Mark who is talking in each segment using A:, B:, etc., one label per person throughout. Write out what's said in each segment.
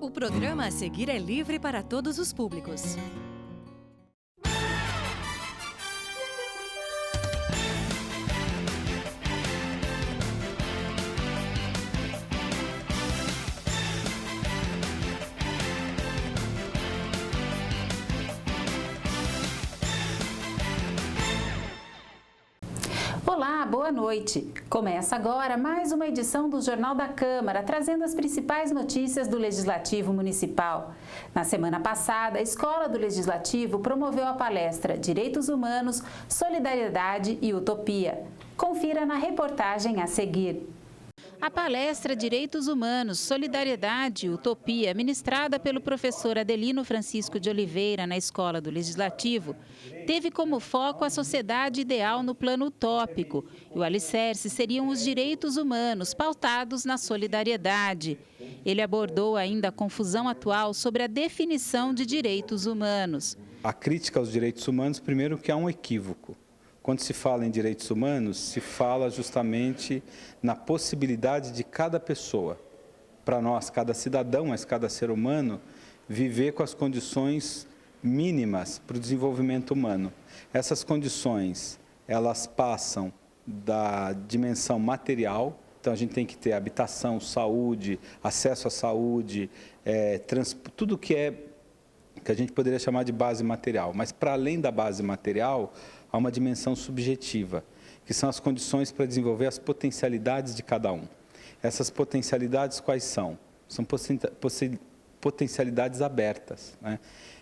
A: O programa a seguir é livre para todos os públicos.
B: Olá, boa noite. Começa agora mais uma edição do Jornal da Câmara, trazendo as principais notícias do Legislativo Municipal. Na semana passada, a Escola do Legislativo promoveu a palestra Direitos Humanos, Solidariedade e Utopia. Confira na reportagem a seguir. A palestra Direitos Humanos, Solidariedade e Utopia, ministrada pelo professor Adelino Francisco de Oliveira na Escola do Legislativo, teve como foco a sociedade ideal no plano utópico e o alicerce seriam os direitos humanos pautados na solidariedade. Ele abordou ainda a confusão atual sobre a definição de direitos humanos.
C: A crítica aos direitos humanos, primeiro, que há um equívoco. Quando se fala em direitos humanos, se fala justamente na possibilidade de cada pessoa, para nós, cada cidadão, mas cada ser humano, viver com as condições mínimas para o desenvolvimento humano. Essas condições, elas passam da dimensão material, então a gente tem que ter habitação, saúde, acesso à saúde, tudo que a gente poderia chamar de base material. Mas para além da base material, há uma dimensão subjetiva, que são as condições para desenvolver as potencialidades de cada um. Essas potencialidades quais são? São potencialidades abertas, né?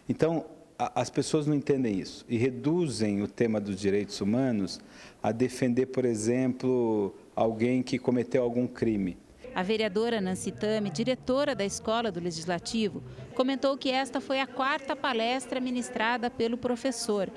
C: Então, as pessoas não entendem isso e reduzem o tema dos direitos humanos a defender, por exemplo, alguém que cometeu algum crime.
B: A vereadora Nancy Tami, diretora da Escola do Legislativo, comentou que esta foi a 4ª palestra ministrada pelo professor.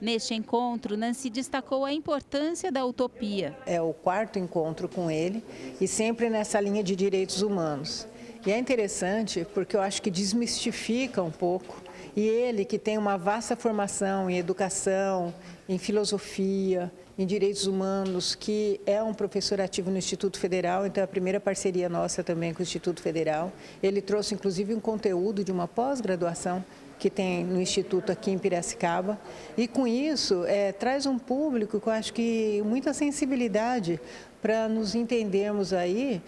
B: Neste encontro, Nancy destacou a importância da utopia.
D: É o 4º encontro com ele e sempre nessa linha de direitos humanos. E é interessante porque eu acho que desmistifica um pouco. E ele, que tem uma vasta formação em educação, em filosofia, em direitos humanos, que é um professor ativo no Instituto Federal, então é a primeira parceria nossa também com o Instituto Federal. Ele trouxe inclusive um conteúdo de uma pós-graduação que tem no Instituto aqui em Piracicaba, e com isso traz um público que eu acho que muita sensibilidade para nos entendermos aí,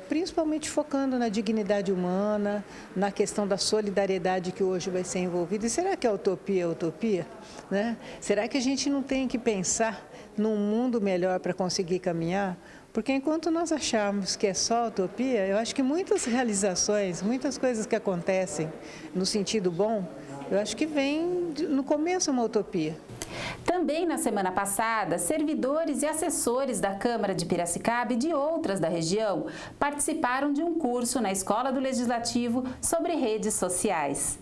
D: principalmente focando na dignidade humana, na questão da solidariedade que hoje vai ser envolvida. E será que a utopia é utopia? Né? Será que a gente não tem que pensar num mundo melhor para conseguir caminhar? Porque enquanto nós acharmos que é só utopia, eu acho que muitas realizações, muitas coisas que acontecem no sentido bom, eu acho que vem no começo uma utopia.
B: Também na semana passada, servidores e assessores da Câmara de Piracicaba e de outras da região participaram de um curso na Escola do Legislativo sobre redes sociais.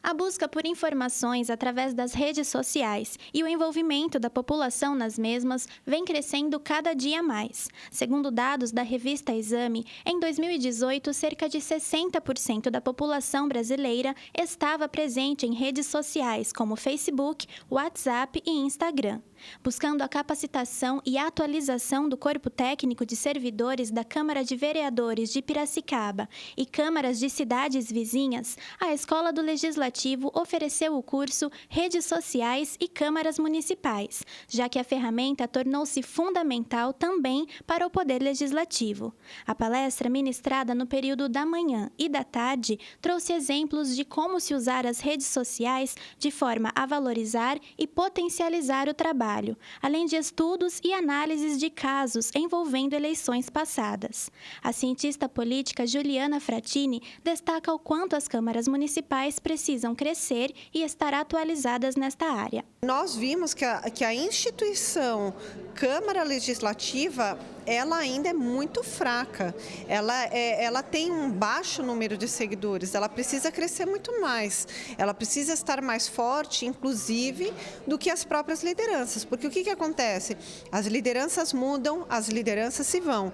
E: A busca por informações através das redes sociais e o envolvimento da população nas mesmas vem crescendo cada dia mais. Segundo dados da revista Exame, em 2018, cerca de 60% da população brasileira estava presente em redes sociais como Facebook, WhatsApp e Instagram. Buscando a capacitação e atualização do corpo técnico de servidores da Câmara de Vereadores de Piracicaba e câmaras de cidades vizinhas, a Escola do Legislativo ofereceu o curso Redes Sociais e Câmaras Municipais, já que a ferramenta tornou-se fundamental também para o Poder Legislativo. A palestra, ministrada no período da manhã e da tarde, trouxe exemplos de como se usar as redes sociais de forma a valorizar e potencializar o trabalho, além de estudos e análises de casos envolvendo eleições passadas. A cientista política Juliana Fratini destaca o quanto as câmaras municipais precisam crescer e estar atualizadas nesta área.
F: Nós vimos que a instituição Câmara Legislativa, ela ainda é muito fraca. Ela tem um baixo número de seguidores, ela precisa crescer muito mais. Ela precisa estar mais forte, inclusive, do que as próprias lideranças. Porque o que acontece? As lideranças mudam, as lideranças se vão.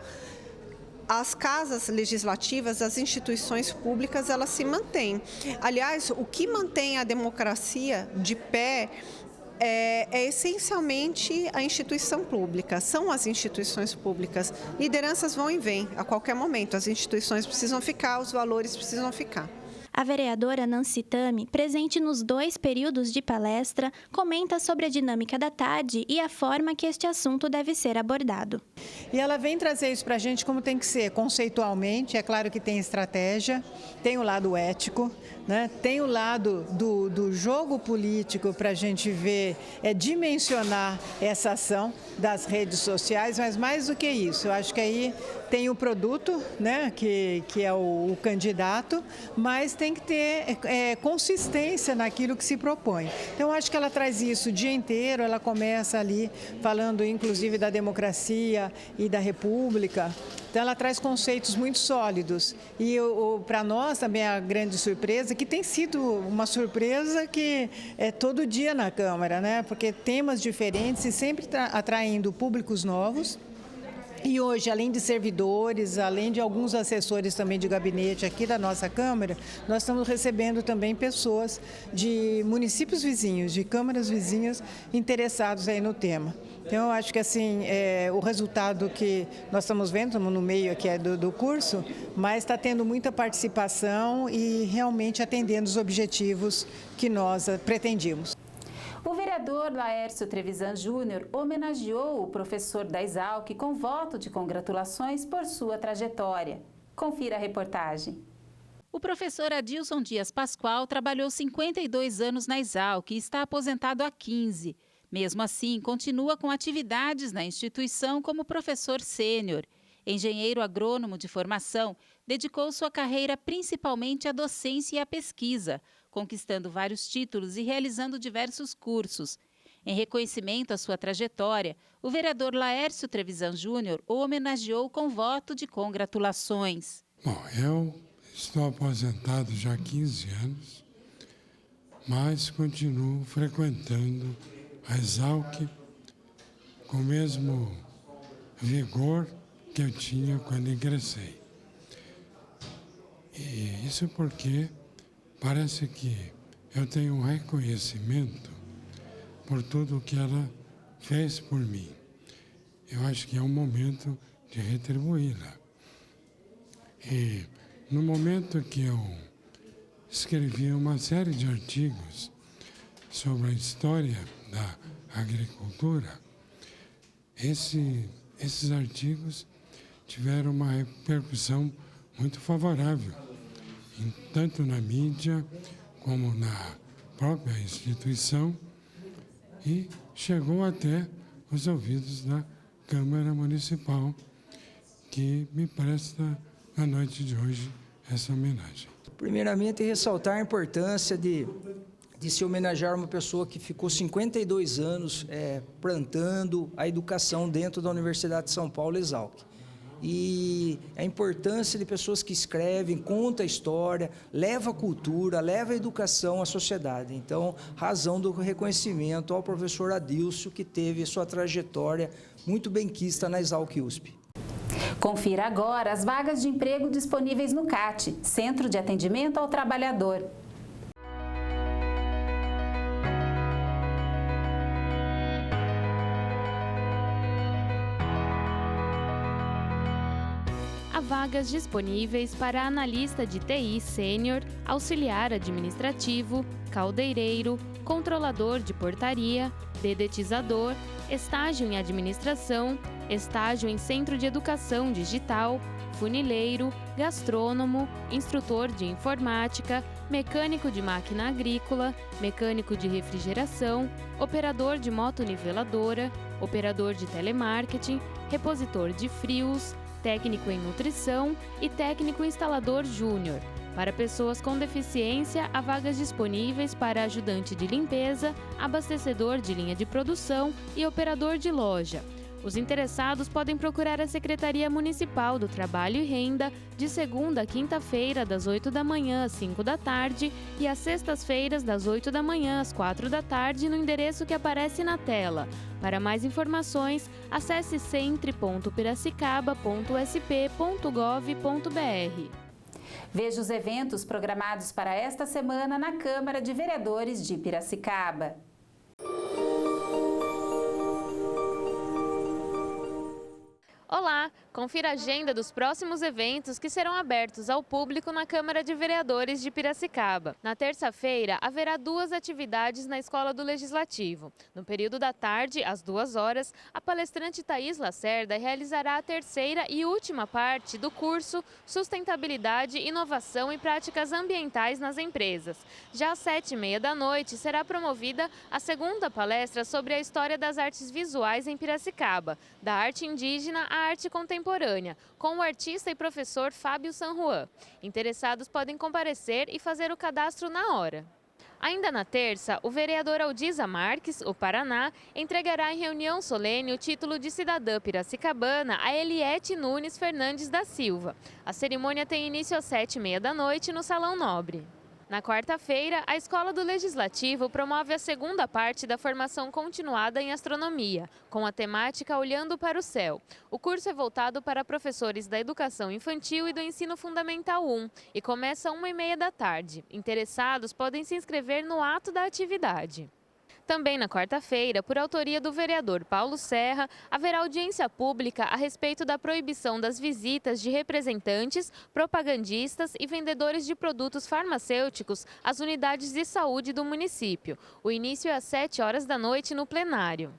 F: As casas legislativas, as instituições públicas, elas se mantêm. Aliás, o que mantém a democracia de pé é essencialmente a instituição pública, são as instituições públicas. Lideranças vão e vêm a qualquer momento, as instituições precisam ficar, os valores precisam ficar.
E: A vereadora Nancy Tami, presente nos 2 períodos de palestra, comenta sobre a dinâmica da tarde e a forma que este assunto deve ser abordado.
D: E ela vem trazer isso para a gente como tem que ser, conceitualmente. É claro que tem estratégia, tem o lado ético, né? Tem o lado do jogo político para a gente ver, dimensionar essa ação das redes sociais, mas mais do que isso, eu acho que aí tem o produto, né? que é o candidato, mas tem que ter consistência naquilo que se propõe. Então, eu acho que ela traz isso o dia inteiro, ela começa ali falando, inclusive, da democracia e da república. Então, ela traz conceitos muito sólidos. E para nós também a grande surpresa, que tem sido uma surpresa que é todo dia na Câmara, né? Porque temas diferentes e sempre atraindo públicos novos. E hoje, além de servidores, além de alguns assessores também de gabinete aqui da nossa Câmara, nós estamos recebendo também pessoas de municípios vizinhos, de câmaras vizinhas interessados aí no tema. Então, eu acho que assim, o resultado que nós estamos vendo, estamos no meio aqui do curso, mas está tendo muita participação e realmente atendendo os objetivos que nós pretendíamos.
B: O vereador Laércio Trevisan Júnior homenageou o professor da Exalc com voto de congratulações por sua trajetória. Confira a reportagem.
G: O professor Adilson Dias Pascoal trabalhou 52 anos na Exalc e está aposentado há 15. Mesmo assim, continua com atividades na instituição como professor sênior. Engenheiro agrônomo de formação, dedicou sua carreira principalmente à docência e à pesquisa, conquistando vários títulos e realizando diversos cursos. Em reconhecimento à sua trajetória, o vereador Laércio Trevisan Júnior o homenageou com voto de congratulações.
H: Bom, eu estou aposentado já há 15 anos, mas continuo frequentando a Exalc com o mesmo vigor que eu tinha quando ingressei. E isso porque parece que eu tenho um reconhecimento por tudo o que ela fez por mim. Eu acho que é um momento de retribuí-la. E no momento que eu escrevi uma série de artigos sobre a história da agricultura, esses artigos tiveram uma repercussão muito favorável, tanto na mídia como na própria instituição, e chegou até os ouvidos da Câmara Municipal, que me presta, na noite de hoje, essa homenagem.
I: Primeiramente, ressaltar a importância de se homenagear uma pessoa que ficou 52 anos plantando a educação dentro da Universidade de São Paulo, Exalc. E a importância de pessoas que escrevem, contam a história, levam a cultura, levam a educação à sociedade. Então, razão do reconhecimento ao professor Adilson, que teve sua trajetória muito benquista na Exalc USP.
B: Confira agora as vagas de emprego disponíveis no CAT, Centro de Atendimento ao Trabalhador.
J: Há vagas disponíveis para analista de TI sênior, auxiliar administrativo, caldeireiro, controlador de portaria, dedetizador, estágio em administração, estágio em centro de educação digital, funileiro, gastrônomo, instrutor de informática, mecânico de máquina agrícola, mecânico de refrigeração, operador de motoniveladora, operador de telemarketing, repositor de frios, técnico em nutrição e técnico instalador júnior. Para pessoas com deficiência, há vagas disponíveis para ajudante de limpeza, abastecedor de linha de produção e operador de loja. Os interessados podem procurar a Secretaria Municipal do Trabalho e Renda de segunda a quinta-feira, das 8 da manhã às 5 da tarde e às sextas-feiras, das 8 da manhã às 4 da tarde, no endereço que aparece na tela. Para mais informações, acesse centre.piracicaba.sp.gov.br.
B: Veja os eventos programados para esta semana na Câmara de Vereadores de Piracicaba.
J: Olá! Confira a agenda dos próximos eventos que serão abertos ao público na Câmara de Vereadores de Piracicaba. Na terça-feira, haverá 2 atividades na Escola do Legislativo. No período da tarde, às 2 horas, a palestrante Thaís Lacerda realizará a terceira e última parte do curso Sustentabilidade, Inovação e Práticas Ambientais nas Empresas. Já às 7h30 da noite, será promovida a segunda palestra sobre a história das artes visuais em Piracicaba, da arte indígena à arte contemporânea, com o artista e professor Fábio San Juan. Interessados podem comparecer e fazer o cadastro na hora. Ainda na terça, o vereador Aldisa Marques, o Paraná, entregará em reunião solene o título de cidadã piracicabana a Eliette Nunes Fernandes da Silva. A cerimônia tem início às 7h30 da noite no Salão Nobre. Na quarta-feira, a Escola do Legislativo promove a segunda parte da formação continuada em astronomia, com a temática Olhando para o Céu. O curso é voltado para professores da educação infantil e do ensino fundamental 1 e começa às 1h30 da tarde. Interessados podem se inscrever no ato da atividade. Também na quarta-feira, por autoria do vereador Paulo Serra, haverá audiência pública a respeito da proibição das visitas de representantes, propagandistas e vendedores de produtos farmacêuticos às unidades de saúde do município. O início é às 7 horas da noite no plenário.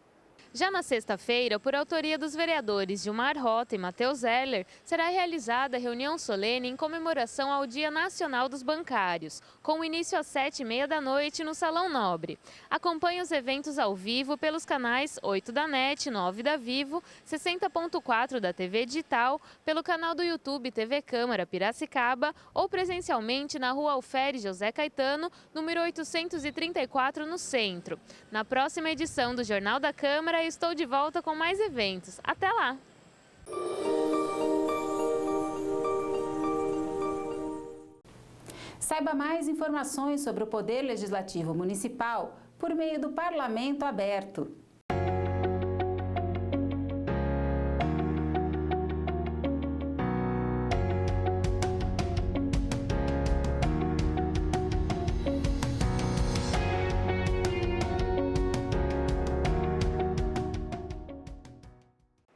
J: Já na sexta-feira, por autoria dos vereadores Gilmar Rota e Matheus Zeller, será realizada reunião solene em comemoração ao Dia Nacional dos Bancários, com início às 7h30 da noite no Salão Nobre. Acompanhe os eventos ao vivo pelos canais 8 da NET, 9 da Vivo, 60.4 da TV Digital, pelo canal do YouTube TV Câmara Piracicaba ou presencialmente na Rua Alferes José Caetano, número 834, no centro. Na próxima edição do Jornal da Câmara, estou de volta com mais eventos. Até lá!
B: Saiba mais informações sobre o Poder Legislativo Municipal por meio do Parlamento Aberto.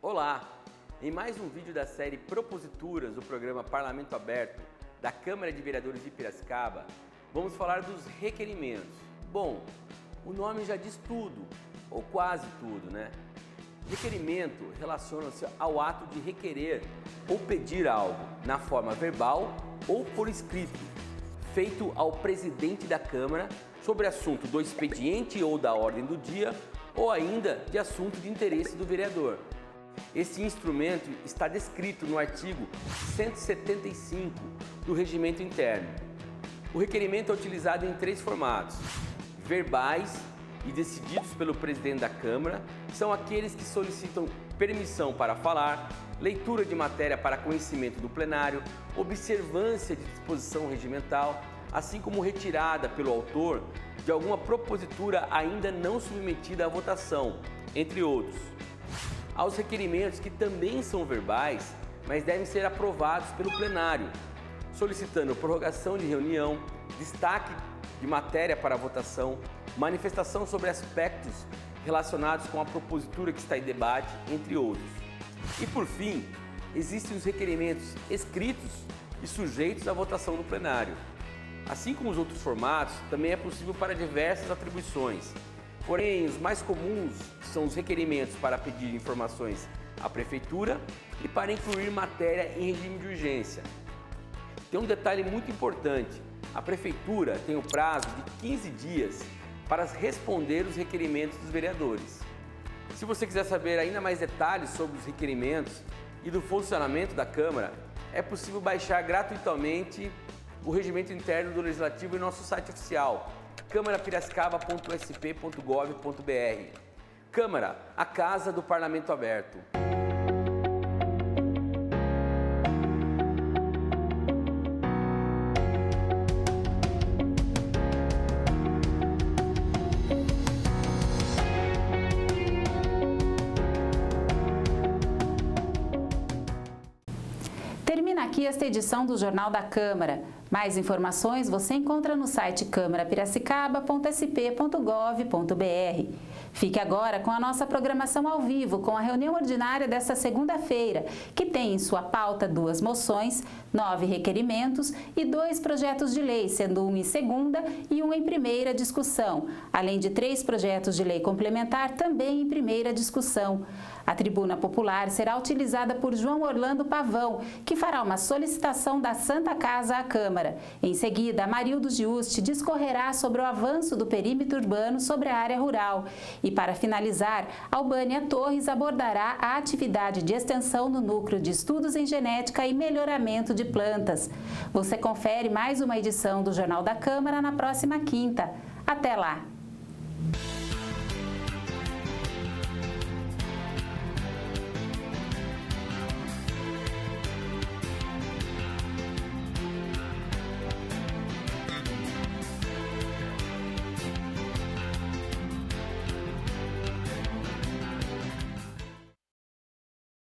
K: Olá! Em mais um vídeo da série Proposituras do programa Parlamento Aberto da Câmara de Vereadores de Piracicaba, vamos falar dos requerimentos. Bom, o nome já diz tudo, ou quase tudo, né? Requerimento relaciona-se ao ato de requerer ou pedir algo na forma verbal ou por escrito, feito ao presidente da Câmara sobre assunto do expediente ou da ordem do dia ou ainda de assunto de interesse do vereador. Esse instrumento está descrito no artigo 175 do Regimento Interno. O requerimento é utilizado em 3 formatos: verbais e decididos pelo presidente da Câmara, que são aqueles que solicitam permissão para falar, leitura de matéria para conhecimento do plenário, observância de disposição regimental, assim como retirada pelo autor de alguma propositura ainda não submetida à votação, entre outros. Aos requerimentos que também são verbais, mas devem ser aprovados pelo plenário, solicitando prorrogação de reunião, destaque de matéria para votação, manifestação sobre aspectos relacionados com a propositura que está em debate, entre outros. E por fim, existem os requerimentos escritos e sujeitos à votação no plenário. Assim como os outros formatos, também é possível para diversas atribuições. Porém, os mais comuns são os requerimentos para pedir informações à Prefeitura e para incluir matéria em regime de urgência. Tem um detalhe muito importante: a Prefeitura tem o prazo de 15 dias para responder os requerimentos dos vereadores. Se você quiser saber ainda mais detalhes sobre os requerimentos e do funcionamento da Câmara, é possível baixar gratuitamente o Regimento Interno do Legislativo em nosso site oficial, câmarapiracicaba.sp.gov.br. Câmara, a Casa do Parlamento Aberto.
B: Termina aqui esta edição do Jornal da Câmara. Mais informações você encontra no site câmarapiracicaba.sp.gov.br. Fique agora com a nossa programação ao vivo, com a reunião ordinária desta segunda-feira, que tem em sua pauta 2 moções, 9 requerimentos e 2 projetos de lei, sendo um em segunda e um em primeira discussão, além de 3 projetos de lei complementar também em primeira discussão. A tribuna popular será utilizada por João Orlando Pavão, que fará uma solicitação da Santa Casa à Câmara. Em seguida, Amarildo Giusti discorrerá sobre o avanço do perímetro urbano sobre a área rural. E para finalizar, Albânia Torres abordará a atividade de extensão no Núcleo de Estudos em Genética e Melhoramento de Plantas. Você confere mais uma edição do Jornal da Câmara na próxima quinta. Até lá!